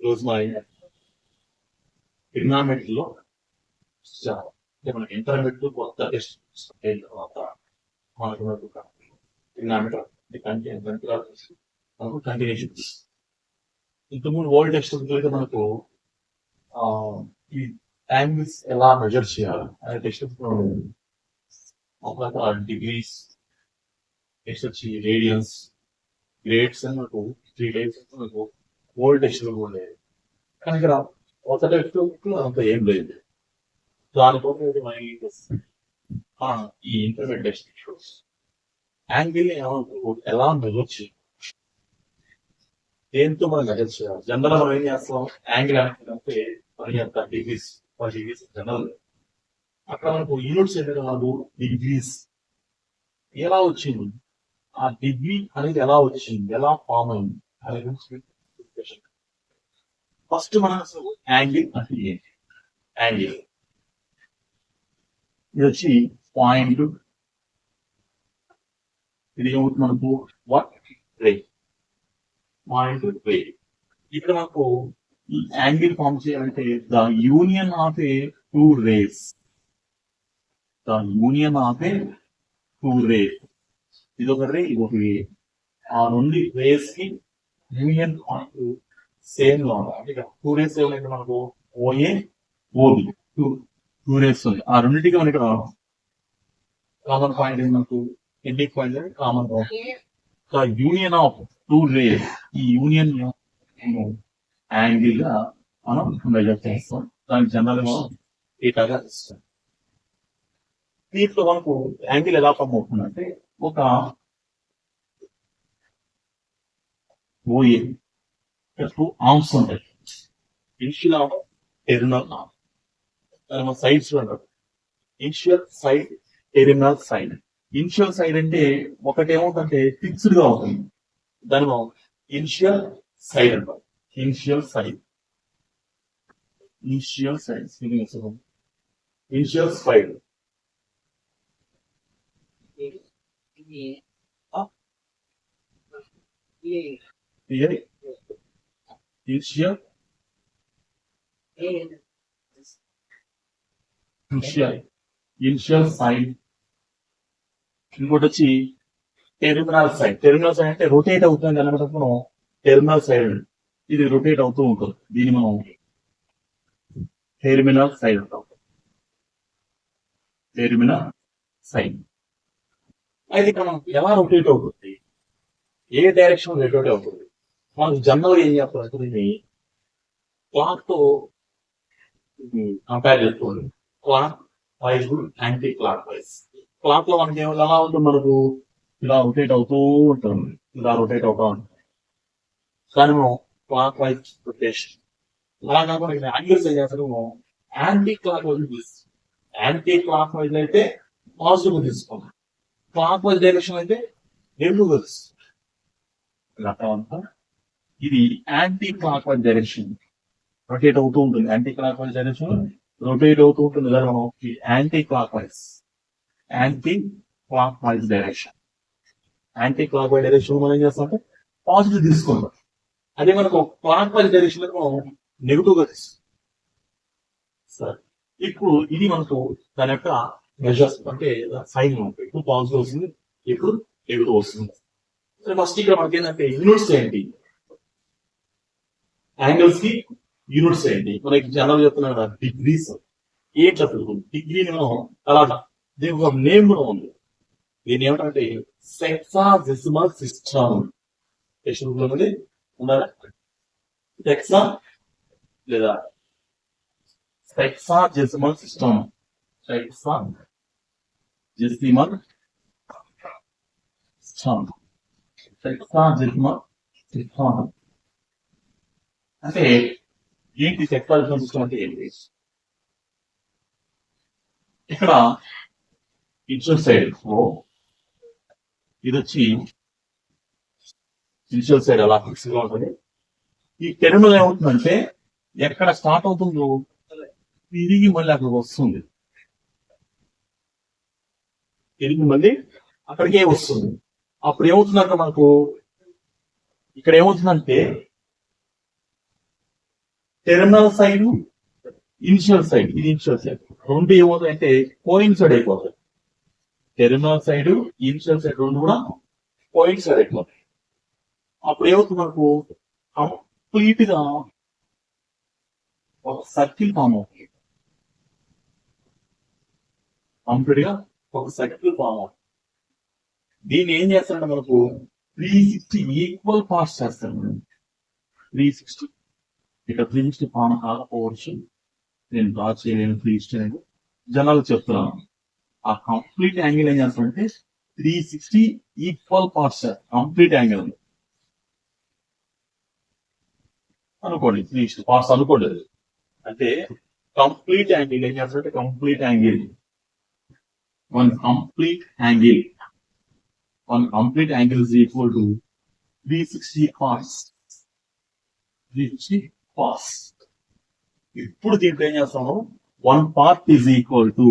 ఈరోజు మన ట్రిగ్నామెట్రీ లో మనకి ఇంటర్మీడియట్ కొత్త టెస్ట్ అయిన తర్వాత మనకు ట్రిగ్నామెట్రీ మనకు కంటిన్యూషన్. ఇంతకుముందు ఓల్డ్ టెక్స్ట్ అయితే మనకు ఈ యాంగిల్స్ ఎలా మెజర్ చేయాలి అనే టెక్స్ట్ ఒక డిగ్రీస్, టెక్స్ట్ వచ్చి రేడియన్స్, గ్రేడ్స్ అని మనకు 3 టైప్స్ మనకు ఓల్డ్ టెక్స్ట్ ఉండేది. కానీ ఇక్కడ కొత్త టెక్స్ట్ అంత ఏం లేదు. దానికోసం ఈ ఇంటర్మీడియట్ టెక్స్ట్ యాంగిల్ ఎలా మెజర్ చేయాలి, దేంతో మనం మెజర్ చేయాలి. జనరల్ మనం ఏం చేస్తాం, యాంగిల్ అంటే 30 డిగ్రీస్ 40 డిగ్రీస్ జనరల్. అక్కడ మనకు యూనిట్స్ ఏమి కాదు, డిగ్రీస్. ఎలా వచ్చింది ఆ డిగ్రీ అనేది, ఎలా వచ్చింది, ఎలా ఫామ్ అయింది అనేది ఫస్ట్ మనం అసలు యాంగిల్ అంటే ఏంటి. యాంగిల్ ఇది వచ్చి పాయింట్, ఇది ఏమవుతుంది మనకు వాట్ రే, పాయింట్ రే. ఇక్కడ మనకు ఈ యాంగిల్ ఫామ్ చేయాలంటే the union of a two rays, the union of a two rays. ఇది ఒక రే, ఇది ఒక రే. ఆ రెండు రేస్ కి యూనియన్ పాయింట్ సేమ్ గా ఉండాలి. టూ రేస్ ఏమైతే మనకు ఓఏ ఓబి టూ రేస్ ఉంది. ఆ రెండింటికి మనకి ఇక్కడ కామన్ పాయింట్ మనకు ending point common point. Union of two rays, ఈ యూనియన్ యాంగిల్ గా మనం మెజర్ చేస్తాం. దానికి జనరల్ మనం థీటాగా ఇస్తాం. దీంట్లో మనకు యాంగిల్ ఎలా ఫామ్ అవుతుందంటే ఒక ఓఏ టూ ఆర్మ్స్ ఉంటాయి. Initial arm, terminal arm. Sides ఉంటారు. Initial side, terminal side. Initial side అంటే ఒకటి ఏమవుతుందంటే ఫిక్స్డ్ గా ఉంటుంది, దాని ఇనిషియల్ సైడ్ అంటారు. Initial side, initial side, initial side. Initial side. ఇంకోటి వచ్చి టెర్మినల్ సైడ్. టెర్మినల్ సైడ్ అంటే రొటేట్ అవుతుంది అనమాట. మనం టెర్మినల్ సైడ్, ఇది రొటేట్ అవుతూ ఉంటుంది. దీన్ని మనం టెర్మినల్ సైడ్ అంటాం. Terminal side. అయితే ఇక్కడ మనం ఎలా రొటేట్ అవుతుంది, ఏ డైరెక్షన్ రొటేట్ అవుతుంది. మనకు జనరల్ ఏం చేస్తుంది, క్లాక్ తో కంపేర్ చేసుకోండి. Clock wise, anti clock wise. Clock లో మనకి ఎలా ఉంటుంది, మనకు ఇలా రొటేట్ అవుతూ ఉంటుంది, ఇలా రొటేట్ అవుతూ ఉంటుంది. కానీ మనం క్లాక్ వైజ్ రొటేషన్ అలా కాకుండా యాంగిల్స్ ఏం చేస్తాము, యాంటీ క్లాక్ వైజ్ తీస్తాం. యాంటీ క్లాక్ వైజ్ అయితే పాజిటివ్ తీసుకోవాలి, క్లాక్ వైజ్ డైరెక్షన్ అయితే నెగిటివ్ తీస్తాం. ఇది anti clock wise direction rotate అవుతూ ఉంటుంది. Anti clock wise direction rotate అవుతూ ఉంటుంది. దాన్ని మనం anti clock wise, anti clock wise direction. Anti clock wise direction మనం ఏం చేస్తామంటే పాజిటివ్ తీసుకుంటాం. అదే మనకు క్లాక్ వైజ్ డైరెక్షన్ మనం నెగిటివ్ గా తీస్తాం. సరే, ఇప్పుడు ఇది మనకు దాని యొక్క మెజర్స్ అంటే సైన్ ఉంటుంది. ఇప్పుడు పాజిటివ్ వస్తుంది, ఇప్పుడు నెగిటివ్ వస్తుంది. సరే, ఫస్ట్ ఇక్కడ మనకి ఏంటంటే యూనిట్స్ ఏంటి, యాంగిల్స్ కి యూనిట్స్ ఏంటి. మనకి జనరల్ చెప్తున్నాం కదా డిగ్రీస్. ఏం చెప్పదు డిగ్రీని మనం అలాగా, దీనికి ఒక నేమ్ కూడా ఉంది. దీని ఏమిటంటే సెక్సాడెసిమల్ సిస్టమ్. ఉండాలా సెక్సా లేదా సెక్సాడెసిమల్ సిస్టమ్. సెక్సాడెసిమల్ సిస్టమ్, సెక్సాడెసిమల్ సిస్టమ్ అంటే ఏంటి? సెక్సాడెసిమల్ సిస్టమ్ అంటే ఏంటి? ఇక్కడ ఇనిషియల్ సైడ్ ఇది వచ్చి ఇనిషియల్ సైడ్ అలా ఫిక్స్ గా ఉంటుంది. ఈ టెర్మినల్ ఏమవుతుందంటే ఎక్కడ స్టార్ట్ అవుతుందో తిరిగి మళ్ళీ అక్కడికి వస్తుంది, తిరిగి మళ్ళీ అక్కడికే వస్తుంది. అప్పుడు ఏమవుతుందంటే మనకు ఇక్కడ ఏమవుతుందంటే టెర్మినల్ సైడ్, ఇనిషియల్ సైడ్, ఇది ఇనిషియల్ సైడ్ రెండు ఏమవుతాయంటే కోయిన్సైడ్ అయిపోతాయి. టెర్మినల్ సైడ్, ఇనిషియల్ సైడ్ రెండు కూడా కోయిన్సైడ్ అయిపోతాయి. అప్పుడు ఏమవుతుంది మనకు కంప్లీట్ గా ఒక సర్కిల్ ఫామ్ అవుతుంది. కంప్లీట్ గా ఒక సర్కిల్ ఫామ్ అవుతుంది. దీన్ని ఏం చేస్తారంటే మనకు 360 ఈక్వల్ పార్ట్స్ చేస్తారు. 360 ఇక్కడ 360 ఫామ్ కాకపోవచ్చు, నేను డ్రా చేయలేను 360 అనేది జనాలు చెప్తున్నాను. ఆ కంప్లీట్ యాంగిల్ ఏం చేస్తారంటే 360 ఈక్వల్ పార్ట్స్ కంప్లీట్ యాంగిల్ అనుకోండి. 360 పార్ట్స్ అనుకోండి. అంటే కంప్లీట్ యాంగిల్ ఏం చేస్తారంటే complete angle one complete angle is equal to 360 cos. 360 cos. ఇప్పుడు దీంట్లో ఏం చేస్తాము, one part is equal to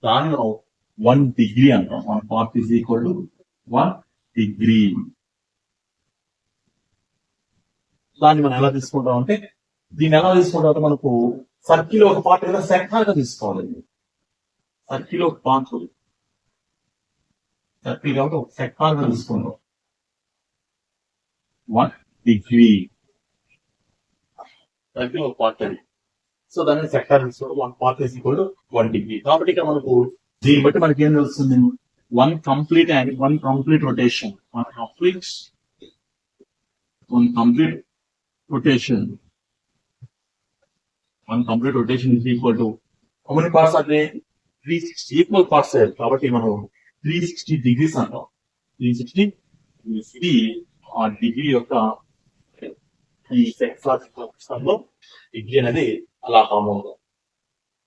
దాని 1 డిగ్రీ అంటాం. 1 part is equal to 1 degree. దాన్ని మనం ఎలా తీసుకుంటాం అంటే, దీన్ని ఎలా తీసుకుంటాం మనకు సర్కిల్ ఒక పార్ట్ ఏదైనా సెక్టార్ గా తీసుకోవాలి. సర్కిల్ ఒక పార్ట్ సర్కిల్ కాబట్టి ఒక సెక్టార్ గా తీసుకుంటాం 1 డిగ్రీ. సర్కిల్ ఒక పార్ట్ అది. సో దాన్ని సెక్టార్ తీసుకోవడం 1 part is equal to 1 degree. కాబట్టి ఇక్కడ మనకు దీన్ని బట్టి మనకి ఏం తెలుస్తుంది, one complete rotation is equal to how many parts are there? 360 equal parts. కాబట్టి మనం 360 డిగ్రీస్ అంటాం. 360 ఇది ఆ డిగ్రీ యొక్క ఈ సెక్టార్లో డిగ్రీ అనేది అలా ఫామ్ అవుతుంది.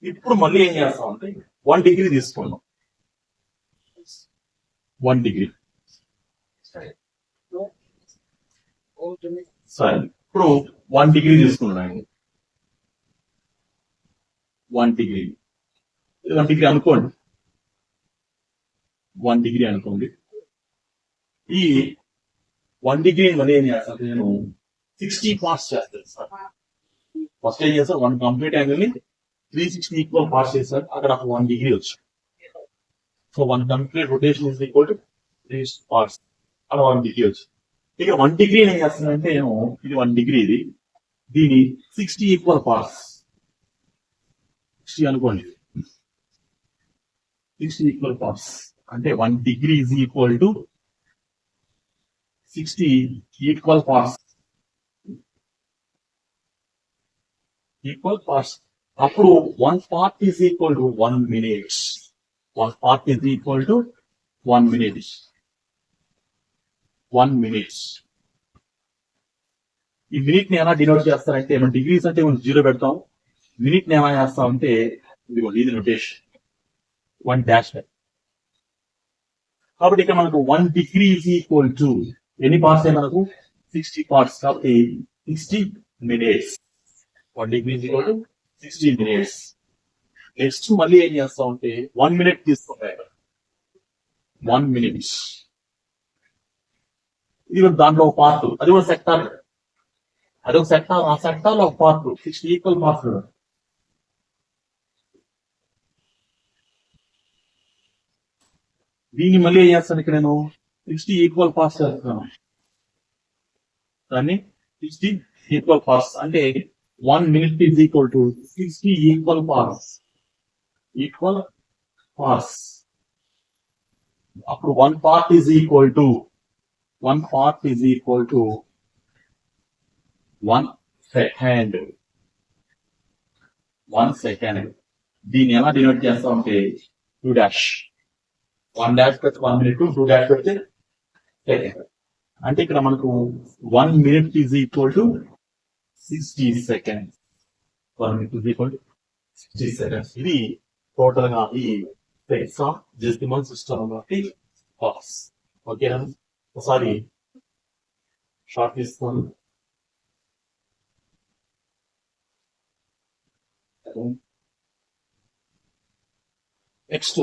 ఇప్పుడు మళ్ళీ ఏం చేస్తాం అంటే 1 డిగ్రీ తీసుకున్నాం. 1 డిగ్రీ సరే, ఇప్పుడు 1 డిగ్రీ తీసుకున్నాను. 1 డిగ్రీ అనుకోండి. 1 డిగ్రీ అనుకోండి. ఈ 1 డిగ్రీ మళ్ళీ ఏం చేస్తాను, నేను 60 పార్ట్స్ చేస్తాను సార్. ఫస్ట్ ఏం చేస్తాను, 1 కంప్లీట్ యాంగిల్ ని 360 ఈక్వల్ పార్ట్స్ చేస్తారు. అక్కడ 1 డిగ్రీ వచ్చి, so 1 complete rotation is equal to 360 parts. అక్కడ 1 డిగ్రీ వచ్చి, ఇక 1 డిగ్రీ ఏం చేస్తుందంటే నేను ఇది 1 డిగ్రీ, ఇది దీని 60 ఈక్వల్ పార్ట్స్ 60 అనుకోండి. 60 ఈక్వల్ పార్ట్స్ అంటే 1 degree is equal to 60 equal parts. అప్పుడు 1 part is equal to 1 minute. 1 part is equal to 1 minute. 1 minute. ఈ మినిట్ ని ఎలా డినోట్ చేస్తారంటే, మనం డిగ్రీస్ అంటే 0 పెడతాం. మినిట్ ని ఏమైనా చేస్తాం అంటే ఇది నోటేషన్ 1 డాష్. కాబట్టి ఇక్కడ మనకు 1 డిగ్రీ ఈజ్ ఈక్వల్ టు ఎన్ని పార్ట్స్ మనకు 60 పార్ట్స్. కాబట్టి 60 minutes. 1 degree is equal to 60 minutes. Next మళ్ళీ ఏం చేస్తాం అంటే 1 minute తీసుకుంటాయి. 1 minute ఇది దాంట్లో ఒక పార్ట్, అది కూడా సెక్టార్. అదొక సెక్టార్, ఆ సెక్టార్ లో ఒక పార్ట్ 60 ఈక్వల్ పార్ట్స్. దీన్ని మళ్ళీ ఏం చేస్తాను, ఇక్కడ నేను 60 ఈక్వల్ పార్ట్స్ చేస్తున్నాను. దాన్ని 60 ఈక్వల్ పార్ట్స్ అంటే 1 minute is equal to 60 equal parts. అప్పుడు 1 part is equal to 1 second. 1 second. దీన్ని ఎలా డినోట్ చేస్తాం అంటే 2 డాష్. 1 డాష్ పెడితే 1 minute, 2 డాష్ పెడితే సెకండ్. అంటే ఇక్కడ మనకు 1 minute is equal to 60 seconds. 1 minute is equal to 60 seconds. ఇది టోటల్ గా ఈ డెసిమల్ సిస్టమ్ పాస్. ఓకేనా, ఒకసారి షార్ట్ తీసుకోండి. నెక్స్ట్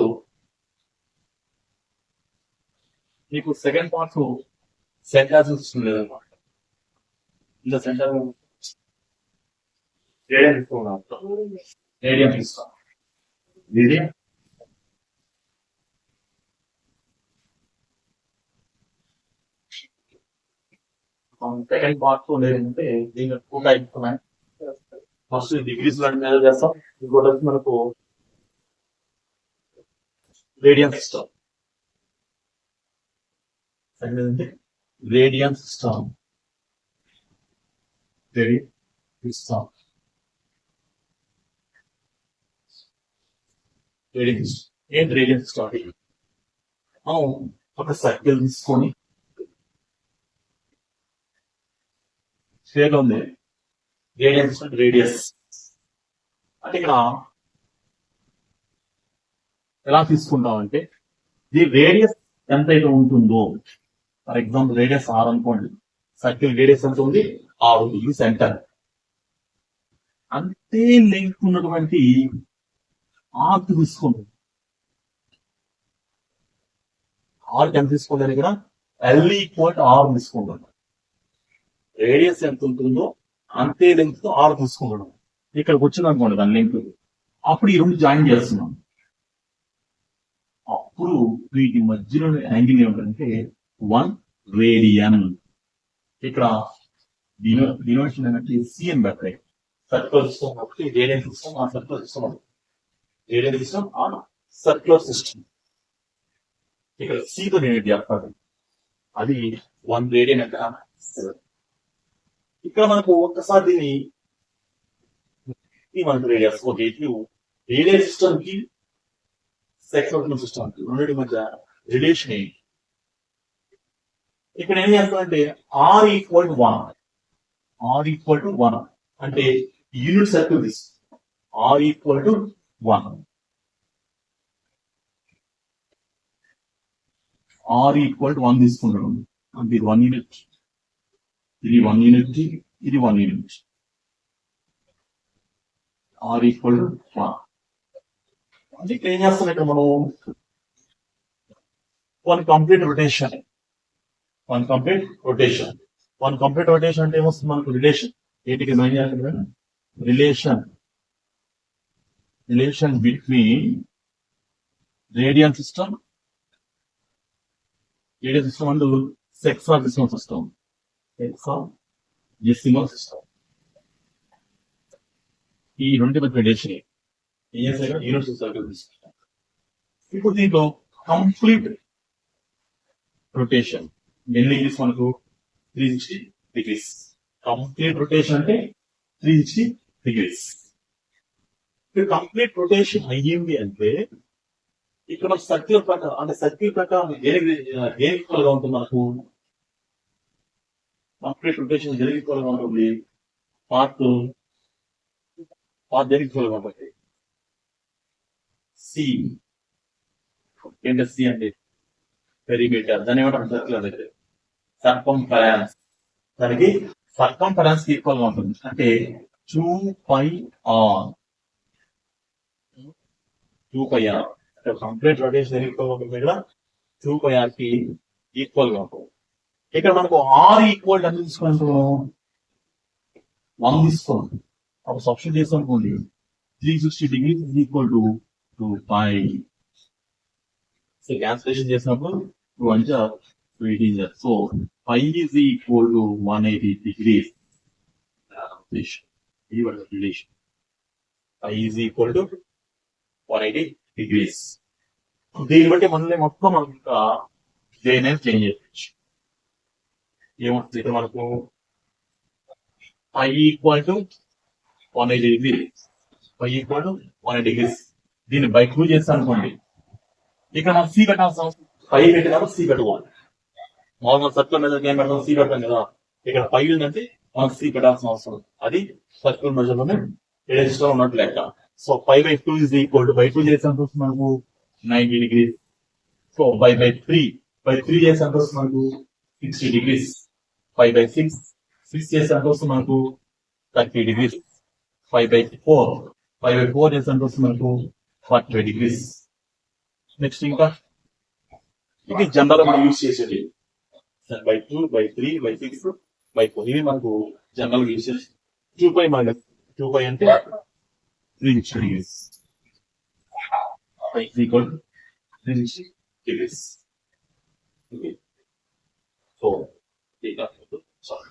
మీకు సెకండ్ పార్ట్ సెంటాసిస్ సిస్టమ్ లేదన్నమాట. in the center radian తీసుకున్నాం radian తీసుకో radian సెకండ్ పార్ట్ ఉండేదంటే దీని టూ టైప్స్ ఉన్నాయి ఫస్ట్ డిగ్రీస్ లో మెజర్ చేస్తాం ఇంకోటి వచ్చి మనకు రేడియన్ సిస్టమ్ సెకండ్ ఏంటంటే radian system system radian system ఏంటి రేడియన్ సిస్టమ్ మనం ఒక సర్కిల్ తీసుకొని స్క్వేర్ ఉంది రేడియన్ రేడియస్ అంటే ఇక్కడ ఎలా తీసుకుంటాం అంటే ఈ రేడియస్ ఎంత అయితే ఉంటుందో ఫర్ ఎగ్జాంపుల్ రేడియస్ ఆర్ అనుకోండి సర్కిల్ రేడియస్ ఎంత ఉంది ఆర్ ఉంది ఇది సెంటర్ అంతే లెంగ్త్ ఉన్నటువంటి ఆర్క్ తీసుకుంటుంది ఆర్క్ ఎంత తీసుకుంటాను ఇక్కడ ఎల్ ఈక్వల్ టు ఆర్ తీసుకుంటాను రేడియస్ ఎంత ఉంటుందో అంతే లెంగ్త్ తో ఆర్ తీసుకుంటాం ఇక్కడికి వచ్చింది అనుకోండి దాని లెంగ్త్ అప్పుడు ఈ రెండు జాయిన్ చేస్తున్నాం అప్పుడు వీటి మధ్యలో యాంగిల్ ఏమిటంటే 1 రేడియన్ ఇక్కడ డినోషన్ అంటే సిఎన్ బెటర్ సర్క్యులర్ సిస్టమ్ ఒకటి రేడియన్ సిస్టమ్ ఆ సర్క్యులర్ సిస్టమ్ రేడియన్ సిస్టమ్ ఆ సర్క్యులర్ సిస్టమ్ ఇక్కడ సి తో డినోట్ చేస్తారు అది 1 రేడియన్ అంటే ఇక్కడ మనకు ఒక్కసారి దీన్ని మనకు రేడియస్ ఓకే రేడియస్ సిస్టమ్ కి సెక్షన్ సిస్టమ్ కి రెండింటి మధ్య రిలేషన్ ఏంటి ఇక్కడ ఏం చేస్తామంటే ఆర్ ఈక్వల్ టు 1 అంటే యూనిట్ సర్కిల్ తీసు r equal to 1 r equal to 1 తీసుకుంటాం అంటే ఇది 1 యూనిట్ ఇది 1 యూనిట్ ఇది 1 యూనిట్ ఆర్ ఈక్వల్ టు 1 అంటే ఇక్కడ ఏం చేస్తాం ఇక్కడ మనం వన్ కంప్లీట్ రొటేషన్ అంటే ఏమొస్తుంది మనకు రిలేషన్ ఏంటికి relation between radian system and sexagesimal system system ఈ రెండు మధ్య రిలేషన్ ఏం చేస్తాయి యూనివర్సల్ సర్కిల్ తీసుకుంటాం ఇప్పుడు దీంట్లో కంప్లీట్ రొటేషన్ ఎన్ని డిగ్రీస్ మనకు 360 డిగ్రీస్ కంప్లీట్ రొటేషన్ అంటే 360 డిగ్రీస్ కంప్లీట్ రొటేషన్ అయ్యింది అంటే ఇక్కడ సర్కిల్ ప్రకారం అంటే సర్కిల్ ప్రకారం దేనికి ఈక్వల్గా ఉంటుంది మనకు కంప్లీట్ రొటేషన్ దేనికి ఈక్వల్గా ఉంటుంది పార్ట్ దేనికి ఈక్వల్గా ఉంటుంది సి ఏంటి సి అంటే పెరిమీటర్ దాని ఏమంటారు సర్కిల్ అనేది సర్కంఫరెన్స్ దానికి సర్కంఫరెన్స్ ఈక్వల్ గా ఉంటుంది అంటే 2πr కంప్లీట్ రొటేషన్ ఈక్వల్ గా ఉంటుంది ఇక్కడ 2πr కి ఈక్వల్ గా ఉంటుంది ఇక్కడ మనకు ఆర్ ఈక్వల్ ఎంత తీసుకుంటున్నాం 1 తీసుకోండి అప్పుడు సబ్స్టిట్యూట్ చేస్తాం అనుకోండి 360 degrees equal to 2π so cancellation చేసినప్పుడు 2 అంచా 2 so π is equal to 180 degrees relation π is equal to 180 degrees దీన్ని బట్టి మనల్ని మొత్తం మనకు చేంజ్ చేయొచ్చు ఏమవుతుంది ఇక్కడ మనకు π equal to 180 degrees π equal to 180 degrees దీన్ని బై 2 చేస్తాను అనుకోండి ఇక్కడ మనం సి పెట్టాల్సిన అవసరం పై పెట్టినప్పుడు సి పెట్టుకోవాలి మామూలుగా సర్కిల్ మెజర్ ఏం పెడతాం సి పెడతాం కదా ఇక్కడ పై ఉందంటే మనకు సి పెట్టాల్సిన అవసరం అది సర్కిల్ మెజర్ లోనే రిజిస్టర్ ఉన్నట్టు లెక్క so 5/2 is equal to by 2 చేసాం మనకు 90 degrees సో 5/3 చేసాం మనకు 60 degrees 5/6 చేసాం మనకు 30 degrees 5/4 చేసాం మనకు 40 degrees నెక్స్ట్ ఇంకా ఇది జనరల్ మనం యూజ్ చేసేది by 2 by 3 by 6 by 4 ఇవి మనకు జనరల్ యూస్ 2 పై మైనస్ 2 పై అంటే 360 degrees. Pi is equal to 360 degrees. Okay. So theta equal to, sorry.